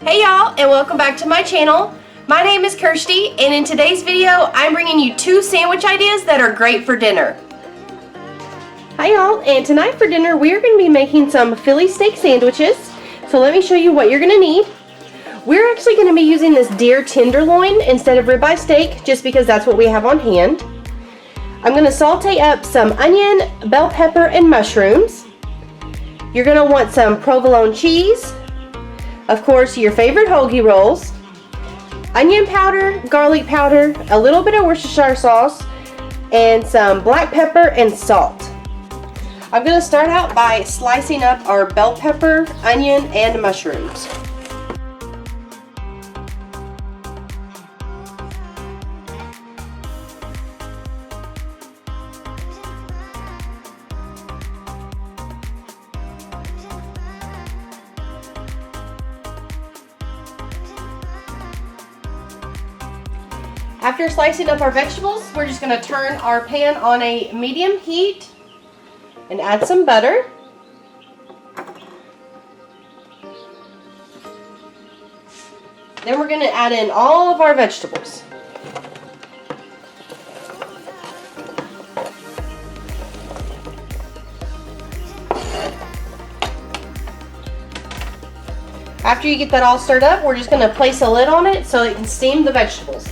Hey y'all, and welcome back to my channel. My name is Kirsti, and in today's video I'm bringing you 2 sandwich ideas that are great for dinner. Hi y'all, and tonight for dinner we are going to be making some Philly steak sandwiches. So let me show you what you're going to need. We're actually going to be using this deer tenderloin instead of ribeye steak just because that's what we have on hand. I'm going to saute up some onion, bell pepper, and mushrooms. You're going to want some provolone cheese, of course your favorite hoagie rolls, onion powder, garlic powder, a little bit of Worcestershire sauce, and some black pepper and salt. I'm going to start out by slicing up our bell pepper, onion, and mushrooms. After slicing up our vegetables, we're just going to turn our pan on a medium heat and add some butter. Then we're going to add in all of our vegetables. After you get that all stirred up, we're just going to place a lid on it so it can steam the vegetables.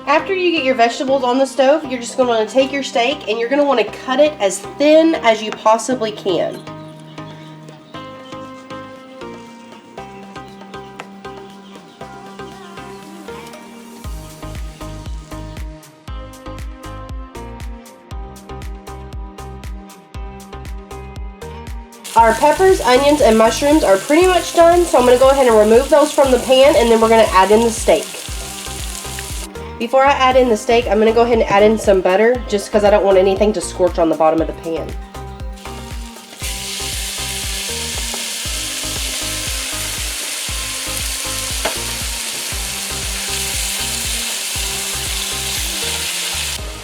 After you get your vegetables on the stove, you're just going to want to take your steak and you're going to want to cut it as thin as you possibly can. Our peppers, onions, and mushrooms are pretty much done, so I'm going to go ahead and remove those from the pan and then we're going to add in the steak. Before I add in the steak, I'm going to go ahead and add in some butter just because I don't want anything to scorch on the bottom of the pan.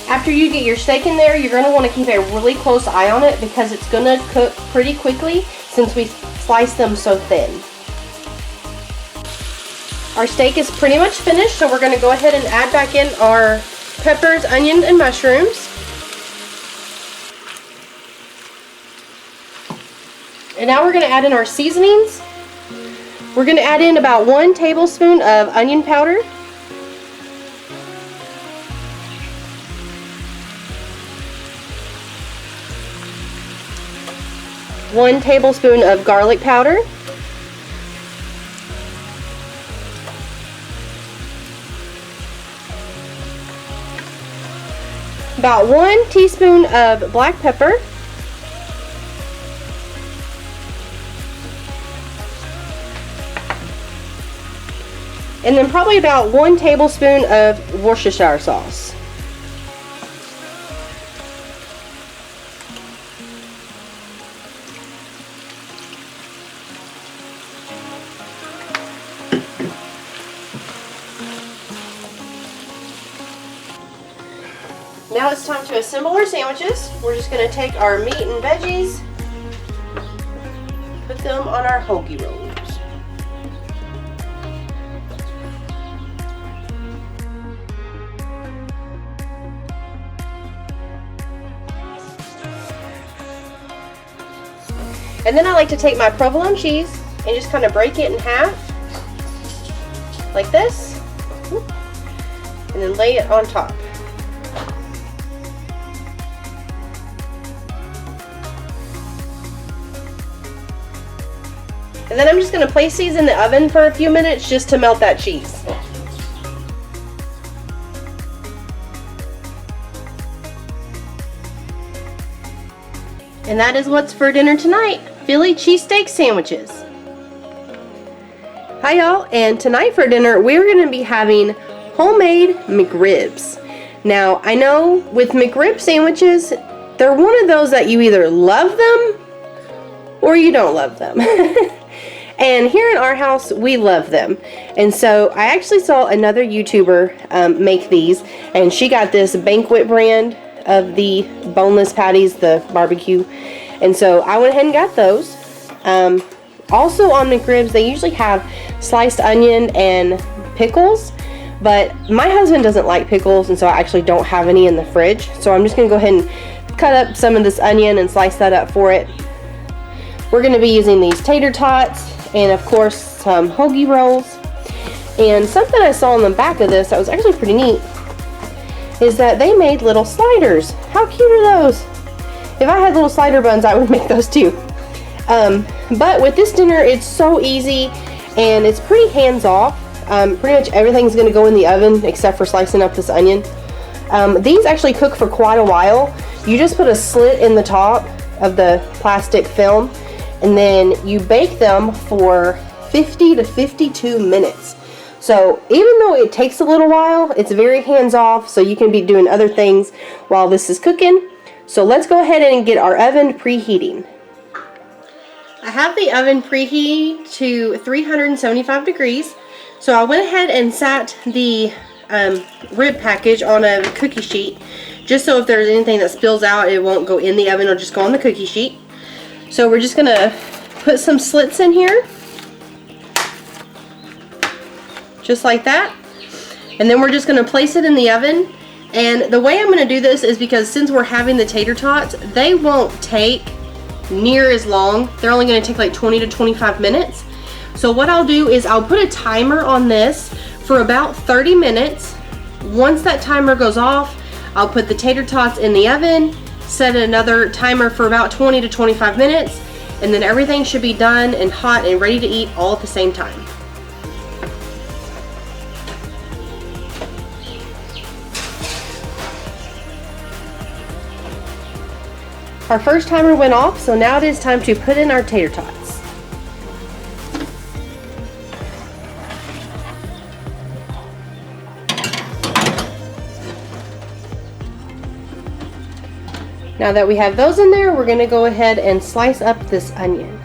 After you get your steak in there, you're going to want to keep a really close eye on it because it's going to cook pretty quickly since we slice them so thin. Our steak is pretty much finished, so we're going to go ahead and add back in our peppers, onions, and mushrooms. And now we're going to add in our seasonings. We're going to add in about 1 tablespoon of onion powder, 1 tablespoon of garlic powder, about 1 teaspoon of black pepper, and then probably about 1 tablespoon of Worcestershire sauce. Now it's time to assemble our sandwiches. We're just going to take our meat and veggies, put them on our hoagie rolls. And then I like to take my provolone cheese and just kind of break it in half, like this, and then lay it on top. And then I'm just going to place these in the oven for a few minutes just to melt that cheese. And that is what's for dinner tonight, Philly cheesesteak sandwiches. Hi y'all, and tonight for dinner we're going to be having homemade McRibs. Now I know with McRib sandwiches, they're one of those that you either love them or you don't love them. And here in our house, we love them. And so I actually saw another YouTuber make these, and she got this Banquet brand of the boneless patties, the barbecue. And so I went ahead and got those. Also on McRibs, they usually have sliced onion and pickles, but my husband doesn't like pickles, and so I actually don't have any in the fridge. So I'm just gonna go ahead and cut up some of this onion and slice that up for it. We're gonna be using these tater tots and of course some hoagie rolls. And something I saw on the back of this that was actually pretty neat is that they made little sliders. How cute are those? If I had little slider buns, I would make those too. But with this dinner, it's so easy and it's pretty hands-off. Pretty much everything's gonna go in the oven except for slicing up this onion. These actually cook for quite a while. You just put a slit in the top of the plastic film and then you bake them for 50 to 52 minutes. So even though it takes a little while, it's very hands-off, so you can be doing other things while this is cooking. So let's go ahead and get our oven preheating. I have the oven preheating to 375 degrees. So I went ahead and sat the rib package on a cookie sheet, just so if there's anything that spills out, it won't go in the oven, it'll just go on the cookie sheet. So we're just gonna put some slits in here, just like that. And then we're just gonna place it in the oven. And the way I'm gonna do this is because since we're having the tater tots, they won't take near as long. They're only gonna take like 20 to 25 minutes. So what I'll do is I'll put a timer on this for about 30 minutes. Once that timer goes off, I'll put the tater tots in the oven, set another timer for about 20 to 25 minutes, and then everything should be done and hot and ready to eat all at the same time. Our first timer went off, so now it is time to put in our tater tots. Now that we have those in there, we're going to go ahead and slice up this onion.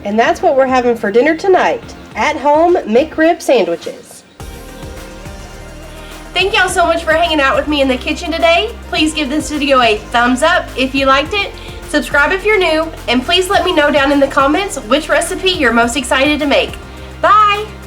And that's what we're having for dinner tonight. At-home McRib sandwiches. Thank y'all so much for hanging out with me in the kitchen today. Please give this video a thumbs up if you liked it. Subscribe if you're new. And please let me know down in the comments which recipe you're most excited to make. Bye!